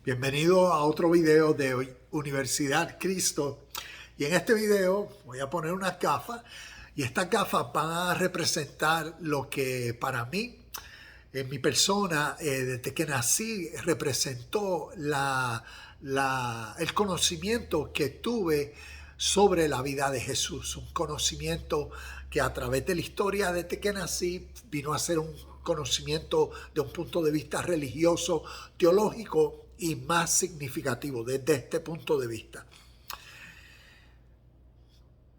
Bienvenido a otro video de Universidad Cristo. Y en este video voy a poner unas gafas y estas gafas van a representar lo que para mí, en mi persona, desde que nací, representó el conocimiento que tuve sobre la vida de Jesús. Un conocimiento que a través de la historia desde que nací vino a ser un conocimiento de un punto de vista religioso, teológico y más significativo desde este punto de vista.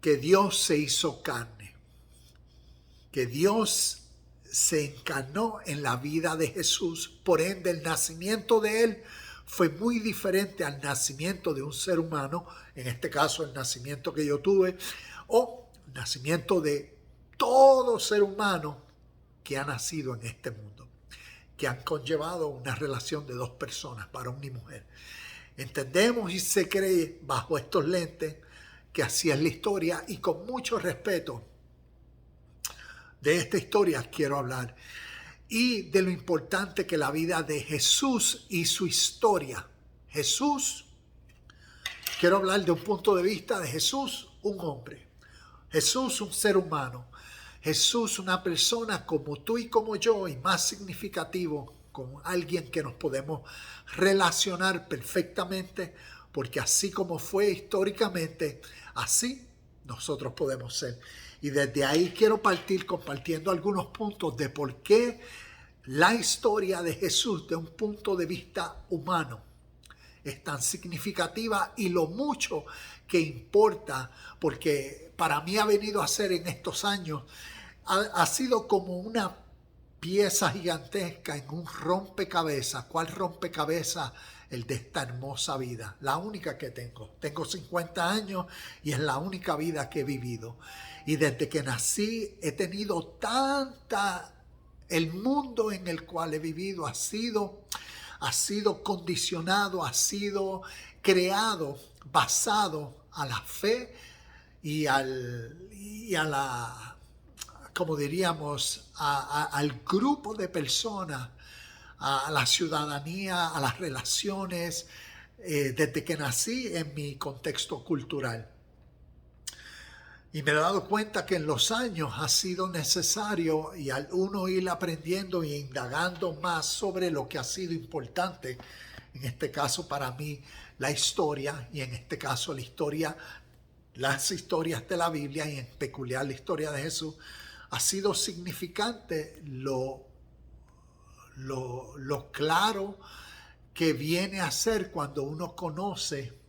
Que Dios se hizo carne, que Dios se encarnó en la vida de Jesús, por ende el nacimiento de Él fue muy diferente al nacimiento de un ser humano, en este caso el nacimiento que yo tuve, o el nacimiento de todo ser humano que ha nacido en este mundo, que han conllevado una relación de dos personas, varón y mujer. Entendemos y se cree bajo estos lentes que así es la historia, y con mucho respeto de esta historia quiero hablar y de lo importante que la vida de Jesús y su historia. Jesús, quiero hablar de un punto de vista de Jesús, un hombre. Jesús, un ser humano. Jesús, una persona como tú y como yo, y más significativo, con alguien que nos podemos relacionar perfectamente, porque así como fue históricamente, así nosotros podemos ser. Y desde ahí quiero partir compartiendo algunos puntos de por qué la historia de Jesús, de un punto de vista humano, es tan significativa y lo mucho que importa, porque para mí ha venido a ser en estos años, ha sido como una pieza gigantesca en un rompecabezas. ¿Cuál rompecabezas? El de esta hermosa vida, la única que tengo. Tengo 50 años y es la única vida que he vivido. Y desde que nací he tenido el mundo en el cual he vivido ha sido condicionado, ha sido creado, basado a la fe y a la, como diríamos, al grupo de personas, a la ciudadanía, a las relaciones, desde que nací en mi contexto cultural. Y me he dado cuenta que en los años ha sido necesario, y al uno ir aprendiendo e indagando más sobre lo que ha sido importante, en este caso para mí la historia, y en este caso las historias de la Biblia, y en peculiar la historia de Jesús, ha sido significante lo claro que viene a ser cuando uno conoce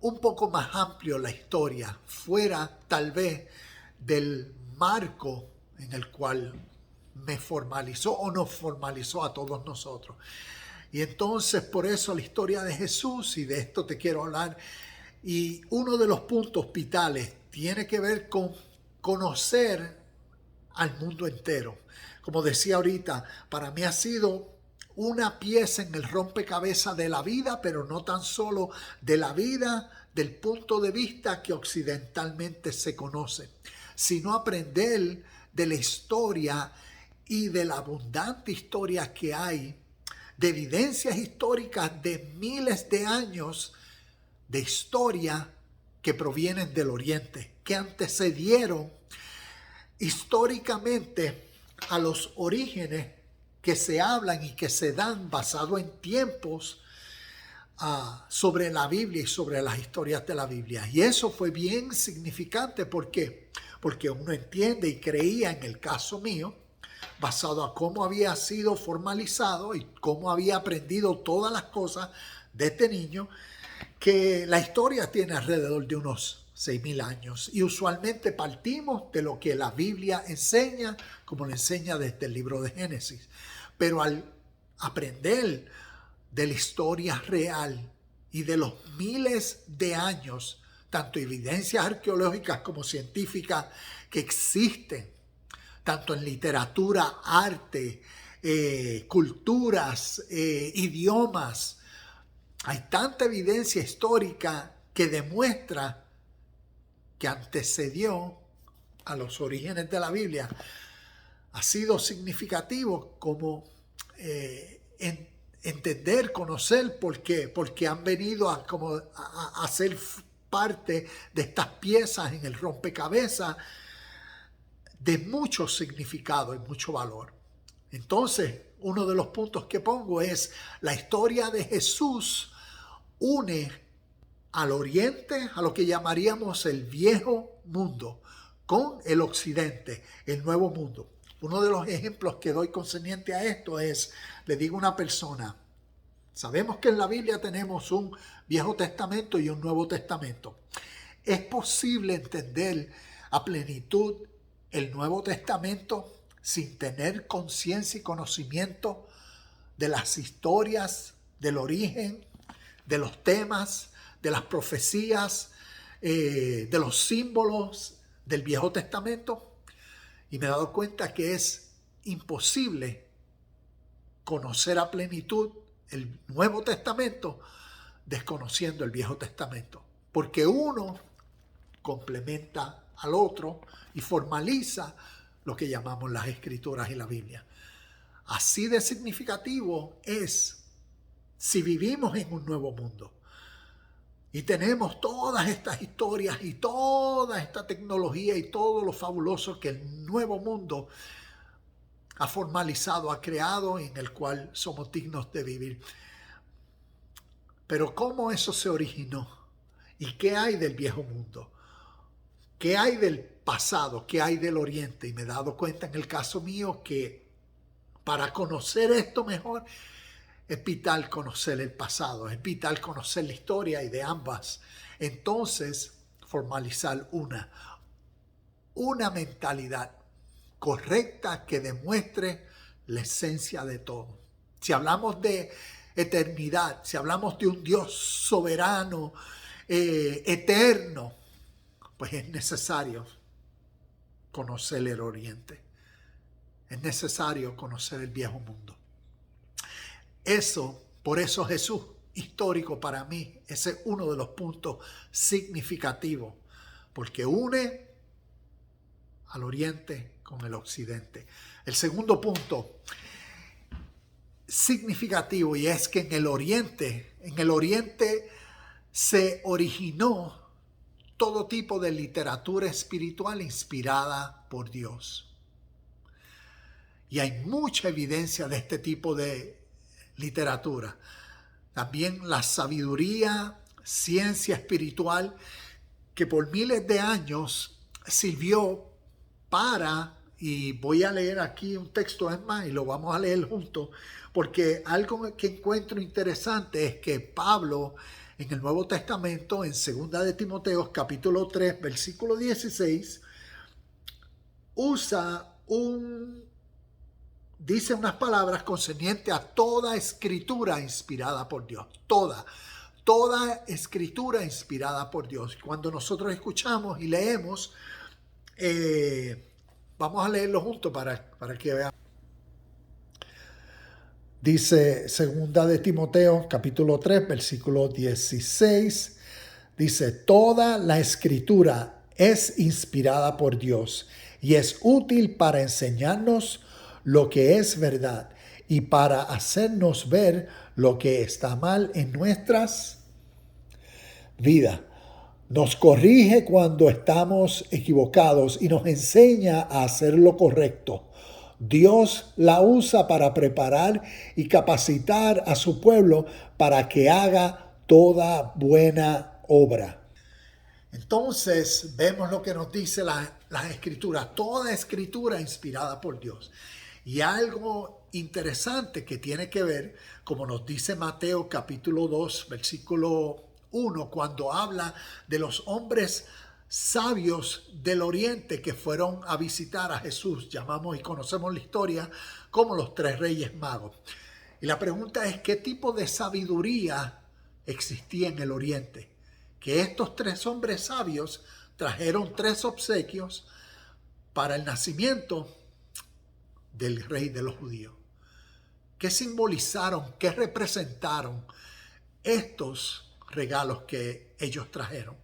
un poco más amplio la historia, fuera tal vez del marco en el cual me formalizó o nos formalizó a todos nosotros. Y entonces por eso la historia de Jesús, y de esto te quiero hablar, y uno de los puntos vitales tiene que ver con conocer al mundo entero. Como decía ahorita, para mí ha sido una pieza en el rompecabezas de la vida, pero no tan solo de la vida del punto de vista que occidentalmente se conoce, sino aprender de la historia y de la abundante historia que hay, de evidencias históricas de miles de años de historia que provienen del Oriente, que antecedieron históricamente a los orígenes que se hablan y que se dan basado en tiempos sobre la Biblia y sobre las historias de la Biblia. Y eso fue bien significante. ¿Por qué? Porque uno entiende y creía, en el caso mío, basado a cómo había sido formalizado y cómo había aprendido todas las cosas desde niño, que la historia tiene alrededor de unos 6,000 años, y usualmente partimos de lo que la Biblia enseña, como le enseña desde el libro de Génesis. Pero al aprender de la historia real y de los miles de años, tanto evidencias arqueológicas como científicas que existen, tanto en literatura, arte, culturas, idiomas, hay tanta evidencia histórica que demuestra que antecedió a los orígenes de la Biblia. Ha sido significativo como entender, conocer por qué, porque han venido a ser parte de estas piezas en el rompecabezas de mucho significado y mucho valor. Entonces, uno de los puntos que pongo es la historia de Jesús une al oriente, a lo que llamaríamos el viejo mundo, con el occidente, el nuevo mundo. Uno de los ejemplos que doy concerniente a esto es, le digo a una persona, sabemos que en la Biblia tenemos un Viejo Testamento y un Nuevo Testamento. ¿Es posible entender a plenitud el Nuevo Testamento sin tener conciencia y conocimiento de las historias, del origen, de los temas, de las profecías, de los símbolos del Viejo Testamento? Y me he dado cuenta que es imposible conocer a plenitud el Nuevo Testamento desconociendo el Viejo Testamento, porque uno complementa al otro y formaliza lo que llamamos las Escrituras y la Biblia. Así de significativo es si vivimos en un nuevo mundo y tenemos todas estas historias y toda esta tecnología y todo lo fabuloso que el nuevo mundo ha formalizado, ha creado, en el cual somos dignos de vivir. Pero ¿cómo eso se originó? ¿Y qué hay del viejo mundo? ¿Qué hay del pasado? ¿Qué hay del oriente? Y me he dado cuenta en el caso mío que para conocer esto mejor es vital conocer el pasado, es vital conocer la historia y de ambas. Entonces, formalizar una mentalidad correcta que demuestre la esencia de todo. Si hablamos de eternidad, si hablamos de un Dios soberano, eterno, pues es necesario conocer el oriente. Es necesario conocer el viejo mundo. Por eso Jesús, histórico para mí, ese es uno de los puntos significativos, porque une al oriente con el occidente. El segundo punto significativo, y es que en el oriente se originó todo tipo de literatura espiritual inspirada por Dios. Y hay mucha evidencia de este tipo de literatura. También la sabiduría, ciencia espiritual, que por miles de años sirvió para, y voy a leer aquí un texto más y lo vamos a leer juntos, porque algo que encuentro interesante es que Pablo en el Nuevo Testamento, en 2 de Timoteo, capítulo 3, versículo 16, dice unas palabras concernientes a toda escritura inspirada por Dios. Toda escritura inspirada por Dios. Cuando nosotros escuchamos y leemos, vamos a leerlo juntos para que vean. Dice 2 de Timoteo, capítulo 3, versículo 16. Dice, toda la escritura es inspirada por Dios y es útil para enseñarnos lo que es verdad y para hacernos ver lo que está mal en nuestras vidas. Nos corrige cuando estamos equivocados y nos enseña a hacer lo correcto. Dios la usa para preparar y capacitar a su pueblo para que haga toda buena obra. Entonces vemos lo que nos dice las escrituras, toda escritura inspirada por Dios. Y algo interesante que tiene que ver, como nos dice Mateo capítulo 2, versículo 1, cuando habla de los hombres sabios del oriente que fueron a visitar a Jesús, llamamos y conocemos la historia como los 3 reyes magos. Y la pregunta es, ¿qué tipo de sabiduría existía en el oriente? Que estos 3 hombres sabios trajeron 3 obsequios para el nacimiento del rey de los judíos. ¿Qué simbolizaron, qué representaron estos regalos que ellos trajeron?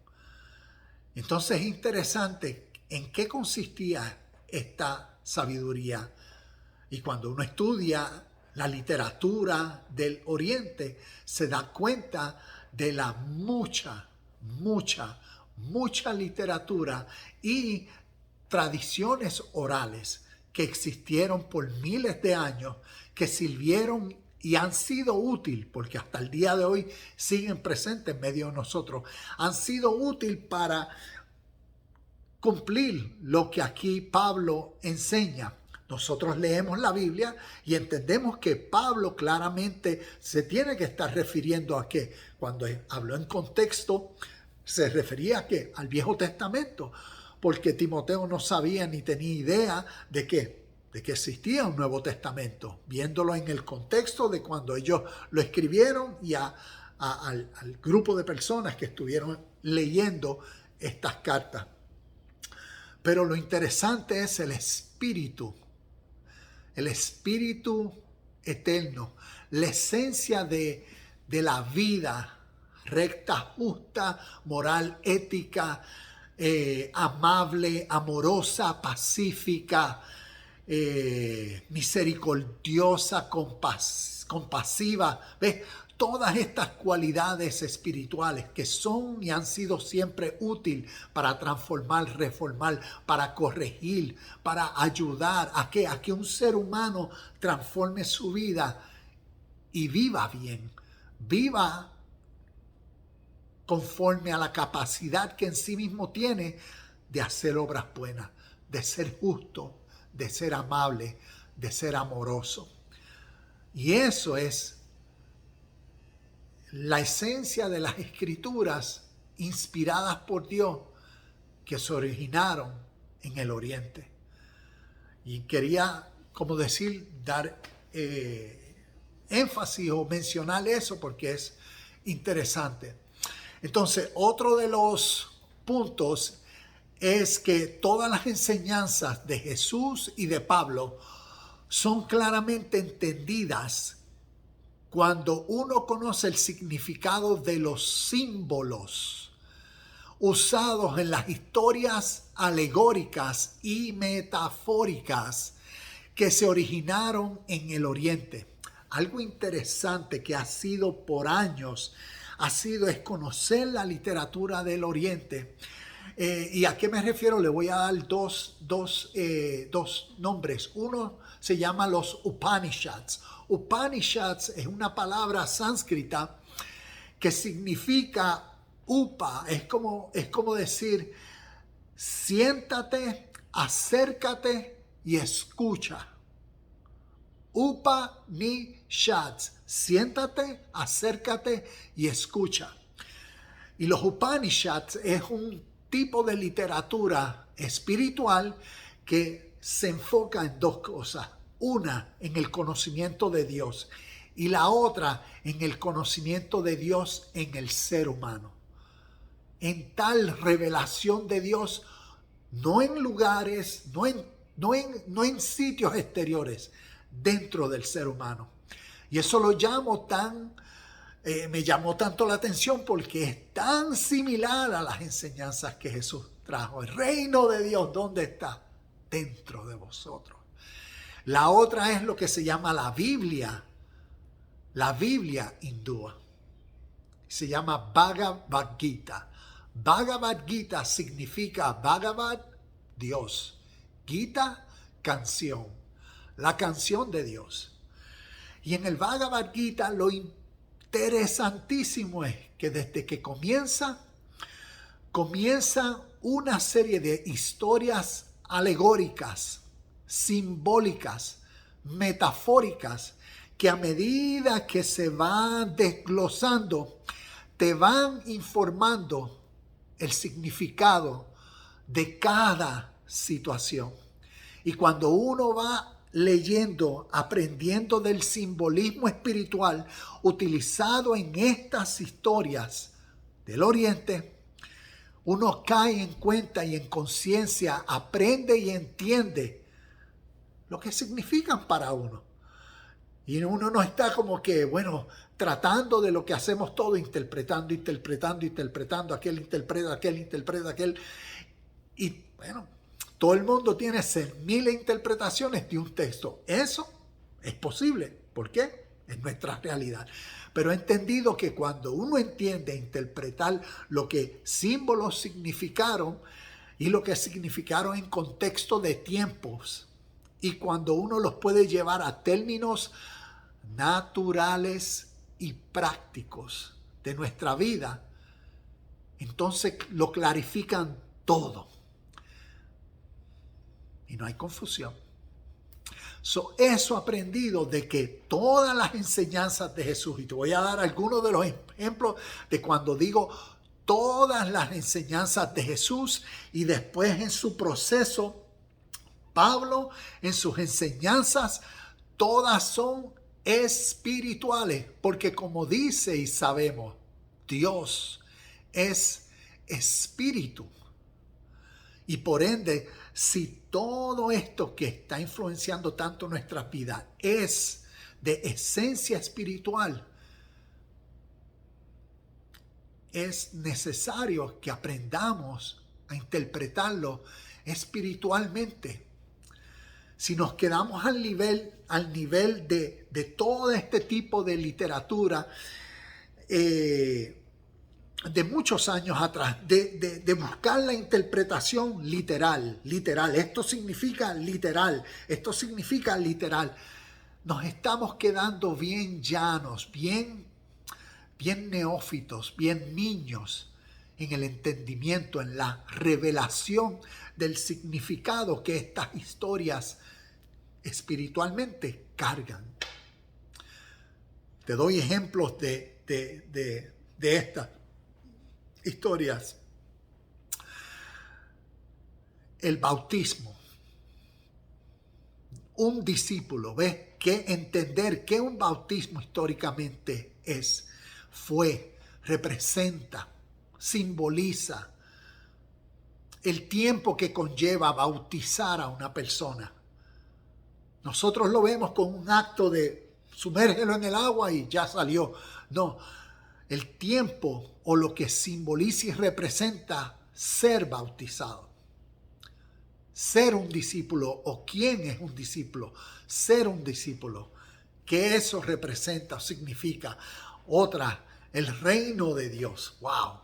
Entonces es interesante en qué consistía esta sabiduría. Y cuando uno estudia la literatura del Oriente se da cuenta de la mucha literatura y tradiciones orales que existieron por miles de años, que sirvieron y han sido útiles, porque hasta el día de hoy siguen presentes en medio de nosotros, han sido útiles para cumplir lo que aquí Pablo enseña. Nosotros leemos la Biblia y entendemos que Pablo claramente se tiene que estar refiriendo a que cuando habló en contexto se refería a que al Viejo Testamento, porque Timoteo no sabía ni tenía idea de que existía un Nuevo Testamento, viéndolo en el contexto de cuando ellos lo escribieron y al grupo de personas que estuvieron leyendo estas cartas. Pero lo interesante es el espíritu eterno, la esencia de la vida recta, justa, moral, ética, amable, amorosa, pacífica, misericordiosa, compasiva. ¿Ves? Todas estas cualidades espirituales que son y han sido siempre útiles para transformar, reformar, para corregir, para ayudar a que un ser humano transforme su vida y viva bien, viva conforme a la capacidad que en sí mismo tiene de hacer obras buenas, de ser justo, de ser amable, de ser amoroso. Y eso es la esencia de las escrituras inspiradas por Dios que se originaron en el Oriente. Y quería, como decir, dar énfasis o mencionar eso porque es interesante. Entonces, otro de los puntos es que todas las enseñanzas de Jesús y de Pablo son claramente entendidas cuando uno conoce el significado de los símbolos usados en las historias alegóricas y metafóricas que se originaron en el Oriente. Algo interesante que ha sido por años, es conocer la literatura del Oriente. ¿Y a qué me refiero? Le voy a dar dos nombres. Uno se llama los Upanishads. Upanishads es una palabra sánscrita que significa upa. Es como decir, siéntate, acércate y escucha. Upanishads. Siéntate, acércate y escucha. Y los Upanishads es un tipo de literatura espiritual que se enfoca en dos cosas. Una, en el conocimiento de Dios, y la otra, en el conocimiento de Dios en el ser humano. En tal revelación de Dios, no en lugares, no en sitios exteriores, dentro del ser humano. Y eso me llamó tanto la atención porque es tan similar a las enseñanzas que Jesús trajo. El reino de Dios, ¿dónde está? Dentro de vosotros. La otra es lo que se llama la Biblia hindú. Se llama Bhagavad Gita. Bhagavad Gita significa Bhagavad, Dios. Gita, canción. La canción de Dios. Y en el Bhagavad Gita lo interesantísimo es que desde que comienza una serie de historias alegóricas, simbólicas, metafóricas, que a medida que se van desglosando, te van informando el significado de cada situación. Y cuando uno va leyendo, aprendiendo del simbolismo espiritual utilizado en estas historias del Oriente, uno cae en cuenta y en conciencia, aprende y entiende lo que significan para uno. Y uno no está como que, tratando de lo que hacemos todo, interpretando, aquel interpreta, aquel. Y todo el mundo tiene 100,000 interpretaciones de un texto. Eso es posible, ¿Por qué? Es nuestra realidad. Pero he entendido que cuando uno entiende e interpretar lo que símbolos significaron y lo que significaron en contexto de tiempos, y cuando uno los puede llevar a términos naturales y prácticos de nuestra vida, entonces lo clarifican todo. Y no hay confusión. Eso aprendido de que todas las enseñanzas de Jesús, y te voy a dar algunos de los ejemplos de cuando digo todas las enseñanzas de Jesús, y después en su proceso, Pablo en sus enseñanzas, todas son espirituales, porque como dice y sabemos, Dios es espíritu. Y por ende, si todo esto que está influenciando tanto nuestra vida es de esencia espiritual, es necesario que aprendamos a interpretarlo espiritualmente. Si nos quedamos al nivel de todo este tipo de literatura, de muchos años atrás, de buscar la interpretación literal. Esto significa literal, nos estamos quedando bien llanos, bien neófitos, bien niños en el entendimiento, en la revelación del significado que estas historias espiritualmente cargan. Te doy ejemplos de estas historias. El bautismo. Un discípulo, ¿ves? Que entender que un bautismo históricamente representa, simboliza el tiempo que conlleva bautizar a una persona. Nosotros lo vemos con un acto de sumérgelo en el agua y ya salió. No, el tiempo o lo que simboliza y representa ser bautizado. Ser un discípulo, o quién es un discípulo, ser un discípulo, que eso representa o significa. Otra, el reino de Dios. ¡Wow!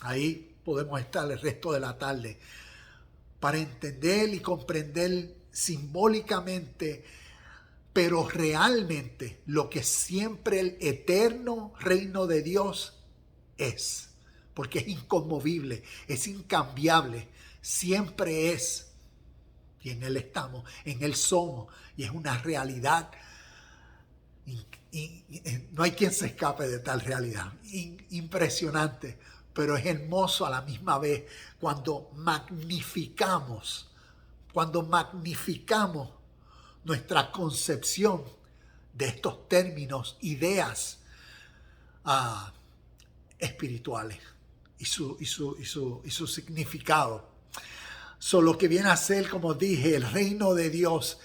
Ahí podemos estar el resto de la tarde para entender y comprender simbólicamente, pero realmente lo que siempre el eterno reino de Dios es, porque es inconmovible, es incambiable, siempre es. Y en Él estamos, en Él somos, y es una realidad. Y no hay quien se escape de tal realidad. Impresionante, pero es hermoso a la misma vez cuando magnificamos nuestra concepción de estos términos, ideas espirituales y su significado. Lo que viene a ser, como dije, el reino de Dios,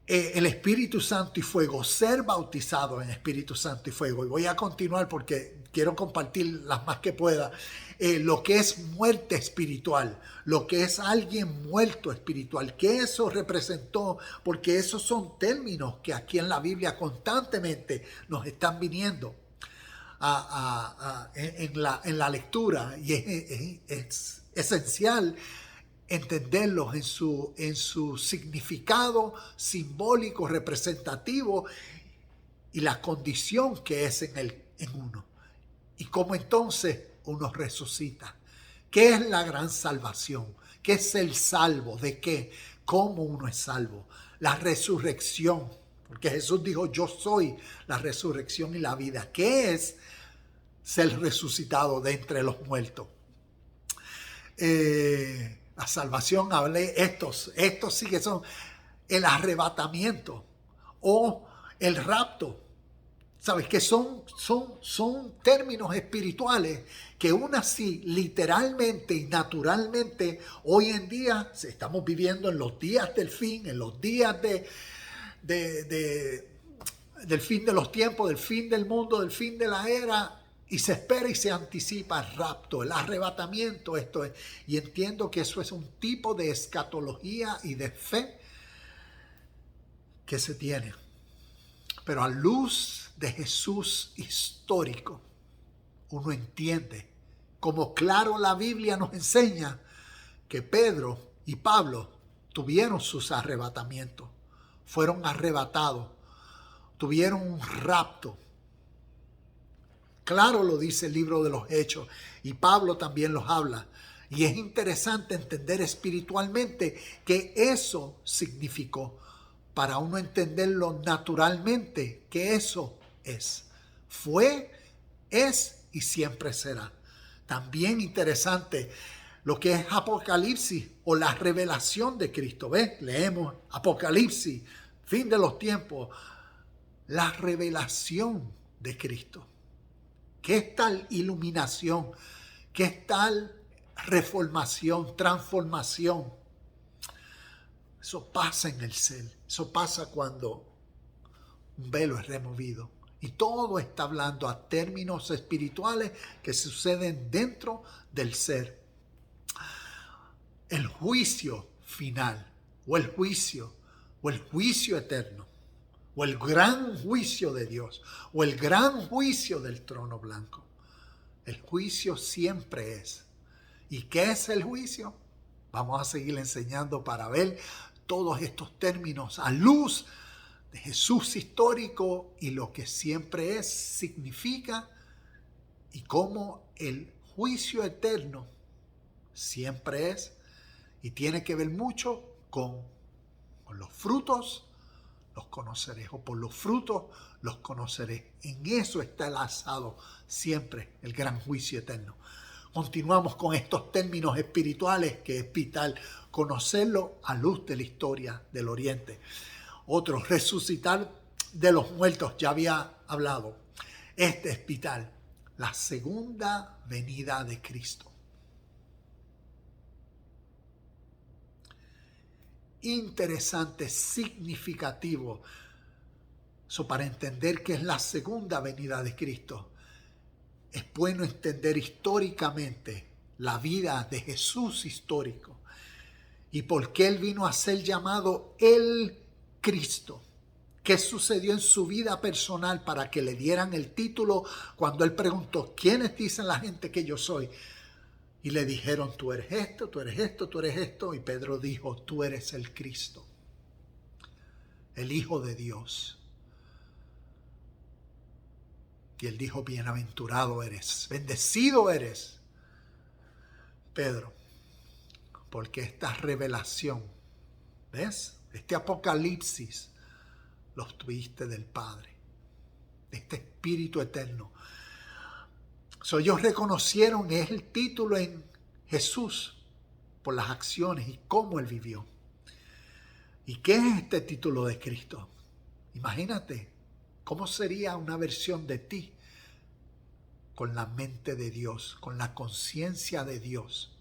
el Espíritu Santo y fuego, ser bautizado en Espíritu Santo y fuego. Y voy a continuar porque quiero compartir las más que pueda. Lo que es muerte espiritual, lo que es alguien muerto espiritual, que eso representó, porque esos son términos que aquí en la Biblia constantemente nos están viniendo en la lectura, y es esencial entenderlos en su significado simbólico, representativo, y la condición que es en uno. Y cómo entonces uno resucita. ¿Qué es la gran salvación? ¿Qué es el salvo? ¿De qué? ¿Cómo uno es salvo? La resurrección. Porque Jesús dijo, yo soy la resurrección y la vida. ¿Qué es ser resucitado de entre los muertos? La salvación, hablé, estos sí que son el arrebatamiento o el rapto. ¿Sabes? Que son términos espirituales que uno así literalmente y naturalmente hoy en día estamos viviendo en los días del fin, en los días del fin de los tiempos, del fin del mundo, del fin de la era. Y se espera y se anticipa el rapto, el arrebatamiento, esto es. Y entiendo que eso es un tipo de escatología y de fe que se tiene. Pero a luz de Jesús histórico, uno entiende, como claro la Biblia nos enseña, que Pedro y Pablo tuvieron sus arrebatamientos, fueron arrebatados, tuvieron un rapto. Claro lo dice el libro de los Hechos y Pablo también los habla. Y es interesante entender espiritualmente que eso significó, para uno entenderlo naturalmente, que eso es, fue, es y siempre será. También interesante lo que es Apocalipsis o la revelación de Cristo. ¿Ves? Leemos Apocalipsis, fin de los tiempos, la revelación de Cristo. ¿Qué es tal iluminación? ¿Qué es tal reformación, transformación? Eso pasa en el ser. Eso pasa cuando un velo es removido. Y todo está hablando a términos espirituales que suceden dentro del ser. El juicio final, o el juicio eterno, o el gran juicio de Dios, o el gran juicio del trono blanco. El juicio siempre es. ¿Y qué es el juicio? Vamos a seguir enseñando para ver todos estos términos a luz de Jesús histórico y lo que siempre es, significa, y cómo el juicio eterno siempre es y tiene que ver mucho con los frutos los conoceréis, o por los frutos los conoceréis. En eso está enlazado siempre el gran juicio eterno. Continuamos con estos términos espirituales que es vital conocerlo a luz de la historia del Oriente. Otro, resucitar de los muertos, ya había hablado. Este es vital, la segunda venida de Cristo. Interesante, significativo. So, para entender qué es la segunda venida de Cristo, es bueno entender históricamente la vida de Jesús histórico y por qué Él vino a ser llamado el Cristo. ¿Qué sucedió en su vida personal para que le dieran el título cuando Él preguntó, ¿quiénes dicen la gente que yo soy? Y le dijeron, tú eres esto, tú eres esto, tú eres esto. Y Pedro dijo, tú eres el Cristo, el Hijo de Dios. Y él dijo, bienaventurado eres, bendecido eres, Pedro, porque esta revelación, ¿ves? Este apocalipsis, los tuviste del Padre, de este Espíritu eterno. Ellos reconocieron el título en Jesús por las acciones y cómo Él vivió. ¿Y qué es este título de Cristo? Imagínate, ¿cómo sería una versión de ti con la mente de Dios, con la conciencia de Dios,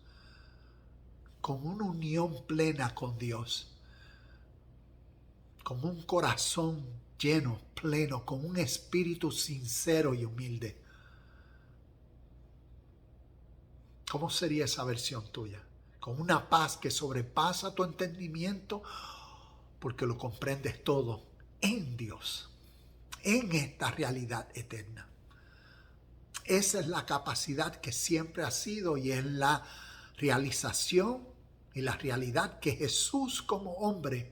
con una unión plena con Dios, con un corazón lleno, pleno, con un espíritu sincero y humilde? ¿Cómo sería esa versión tuya? Con una paz que sobrepasa tu entendimiento porque lo comprendes todo en Dios, en esta realidad eterna. Esa es la capacidad que siempre ha sido y es la realización y la realidad que Jesús como hombre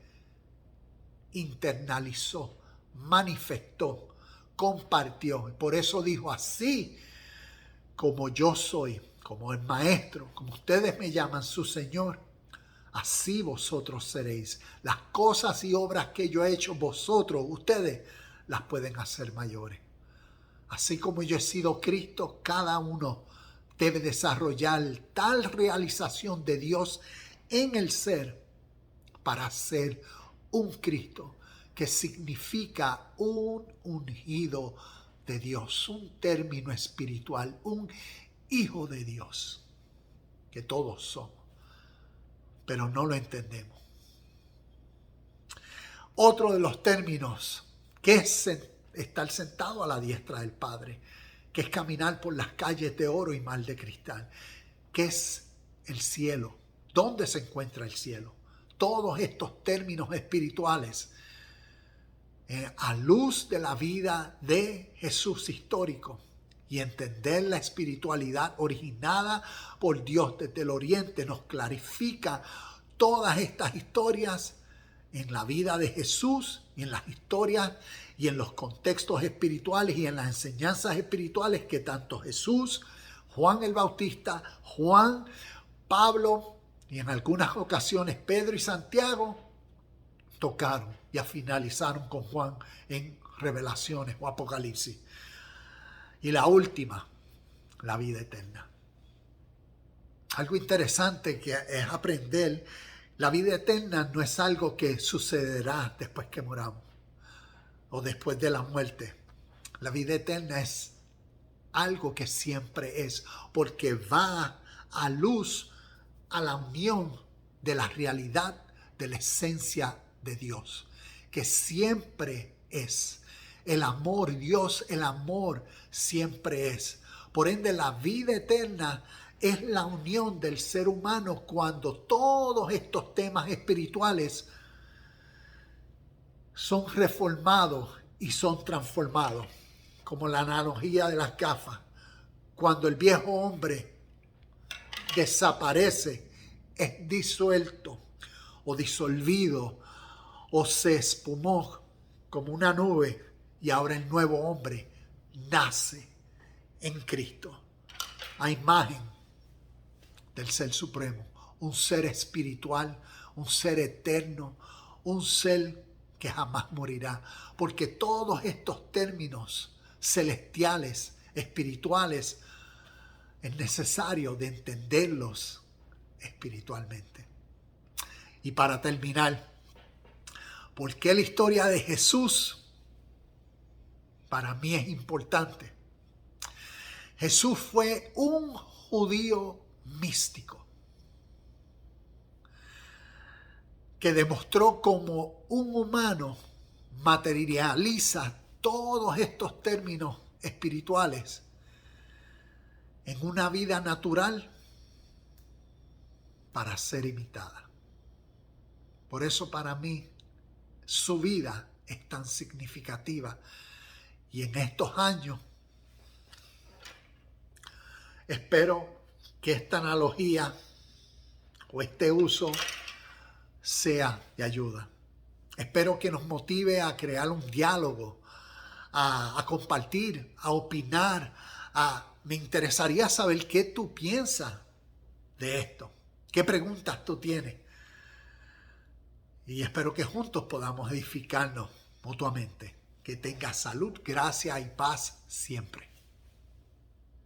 internalizó, manifestó, compartió. Por eso dijo, así como yo soy, como el Maestro, como ustedes me llaman su Señor, así vosotros seréis. Las cosas y obras que yo he hecho, vosotros, ustedes, las pueden hacer mayores. Así como yo he sido Cristo, cada uno debe desarrollar tal realización de Dios en el ser para ser un Cristo, que significa un ungido de Dios, un término espiritual, un hijo de Dios, que todos somos, pero no lo entendemos. Otro de los términos que es estar sentado a la diestra del Padre, que es caminar por las calles de oro y mar de cristal, que es el cielo. ¿Dónde se encuentra el cielo? Todos estos términos espirituales a luz de la vida de Jesús histórico y entender la espiritualidad originada por Dios desde el oriente, nos clarifica todas estas historias en la vida de Jesús y en las historias y en los contextos espirituales y en las enseñanzas espirituales que tanto Jesús, Juan el Bautista, Juan, Pablo y en algunas ocasiones Pedro y Santiago tocaron y finalizaron con Juan en Revelaciones o Apocalipsis. Y la última, la vida eterna. Algo interesante que es aprender, la vida eterna no es algo que sucederá después que moramos o después de la muerte. La vida eterna es algo que siempre es, porque va a luz a la unión de la realidad de la esencia de Dios, que siempre es. El amor, Dios, el amor siempre es. Por ende, la vida eterna es la unión del ser humano cuando todos estos temas espirituales son reformados y son transformados. Como la analogía de las gafas. Cuando el viejo hombre desaparece, es disuelto o disolvido o se espumó como una nube y ahora el nuevo hombre nace en Cristo a imagen del Ser Supremo, un ser espiritual, un ser eterno, un ser que jamás morirá, porque todos estos términos celestiales, espirituales, es necesario de entenderlos espiritualmente. Y para terminar, ¿por qué la historia de Jesús para mí es importante? Jesús fue un judío místico que demostró cómo un humano materializa todos estos términos espirituales en una vida natural para ser imitada. Por eso para mí su vida es tan significativa. Y en estos años espero que esta analogía o este uso sea de ayuda. Espero que nos motive a crear un diálogo, a compartir, a opinar. Me interesaría saber qué tú piensas de esto. ¿Qué preguntas tú tienes? Y espero que juntos podamos edificarnos mutuamente. Que tengas salud, gracia y paz siempre.